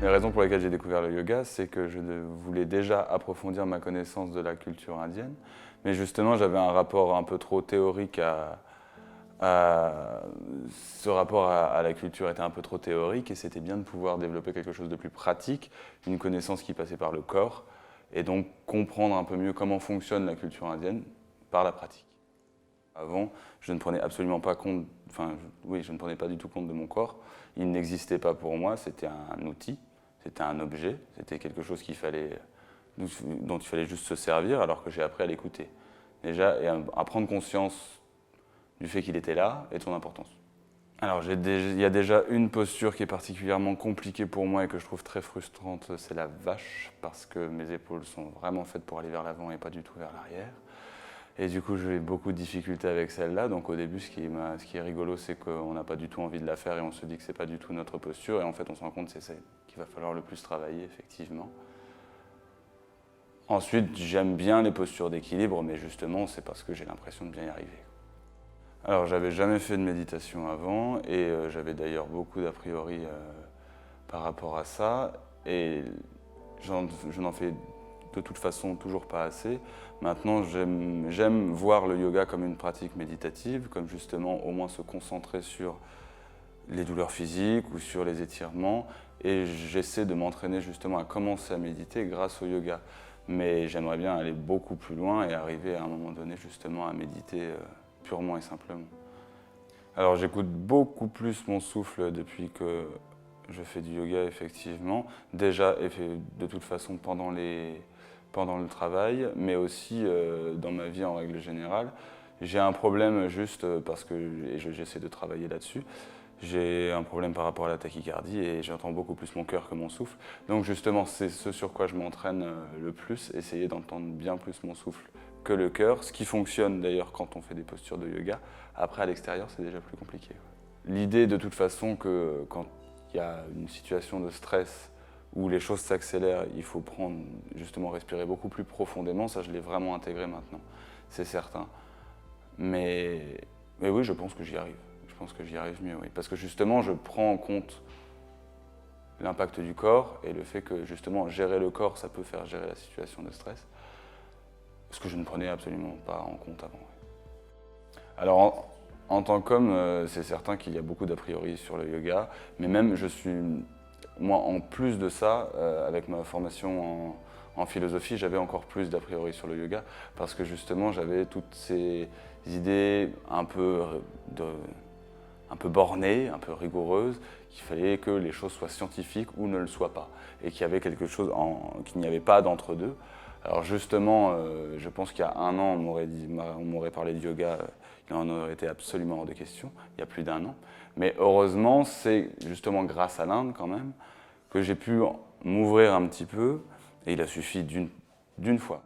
Les raisons pour lesquelles j'ai découvert le yoga, c'est que je voulais déjà approfondir ma connaissance de la culture indienne, mais justement j'avais un rapport un peu trop théorique ce rapport à la culture était un peu trop théorique et c'était bien de pouvoir développer quelque chose de plus pratique, une connaissance qui passait par le corps et donc comprendre un peu mieux comment fonctionne la culture indienne par la pratique. Avant, je ne prenais absolument pas compte, je ne prenais pas du tout compte de mon corps. Il n'existait pas pour moi, c'était un outil, c'était un objet, c'était quelque chose dont il fallait juste se servir alors que j'ai appris à l'écouter. Déjà, et à prendre conscience du fait qu'il était là et de son importance. Alors, il y a déjà une posture qui est particulièrement compliquée pour moi et que je trouve très frustrante, c'est la vache, parce que mes épaules sont vraiment faites pour aller vers l'avant et pas du tout vers l'arrière. Et du coup, j'ai beaucoup de difficultés avec celle-là. Donc au début, ce qui est rigolo, c'est qu'on n'a pas du tout envie de la faire et on se dit que c'est pas du tout notre posture. Et en fait, on se rend compte que c'est celle qu'il va falloir le plus travailler, effectivement. Ensuite, j'aime bien les postures d'équilibre, mais justement, c'est parce que j'ai l'impression de bien y arriver. Alors, j'avais jamais fait de méditation avant et j'avais d'ailleurs beaucoup d'a priori par rapport à ça. Et je n'en fais de toute façon toujours pas assez. Maintenant, j'aime voir le yoga comme une pratique méditative, comme justement au moins se concentrer sur les douleurs physiques ou sur les étirements. Et j'essaie de m'entraîner justement à commencer à méditer grâce au yoga. Mais j'aimerais bien aller beaucoup plus loin et arriver à un moment donné justement à méditer purement et simplement. Alors j'écoute beaucoup plus mon souffle depuis que je fais du yoga effectivement. Déjà de toute façon pendant le travail, mais aussi dans ma vie en règle générale. J'ai un problème juste parce que j'essaie de travailler là-dessus. J'ai un problème par rapport à la tachycardie et j'entends beaucoup plus mon cœur que mon souffle. Donc justement, c'est ce sur quoi je m'entraîne le plus, essayer d'entendre bien plus mon souffle que le cœur, ce qui fonctionne d'ailleurs quand on fait des postures de yoga. Après, à l'extérieur, c'est déjà plus compliqué. L'idée de toute façon que quand il y a une situation de stress où les choses s'accélèrent, il faut justement respirer beaucoup plus profondément, ça je l'ai vraiment intégré maintenant, c'est certain. Mais oui, je pense que j'y arrive. Je pense que j'y arrive mieux, oui. Parce que justement, je prends en compte l'impact du corps et le fait que justement, gérer le corps, ça peut faire gérer la situation de stress. Ce que je ne prenais absolument pas en compte avant. Oui. Alors, en tant qu'homme, c'est certain qu'il y a beaucoup d'a priori sur le yoga, mais même moi, en plus de ça, avec ma formation en philosophie, j'avais encore plus d'a priori sur le yoga, parce que justement, j'avais toutes ces idées un peu bornées, un peu rigoureuses, qu'il fallait que les choses soient scientifiques ou ne le soient pas, et qu'il y avait quelque chose, qu'il n'y avait pas d'entre-deux. Alors justement, je pense qu'il y a un an, on m'aurait parlé de yoga, il en aurait été absolument hors de question, il y a plus d'un an. Mais heureusement, c'est justement grâce à l'Inde quand même, que j'ai pu m'ouvrir un petit peu, et il a suffi d'une fois.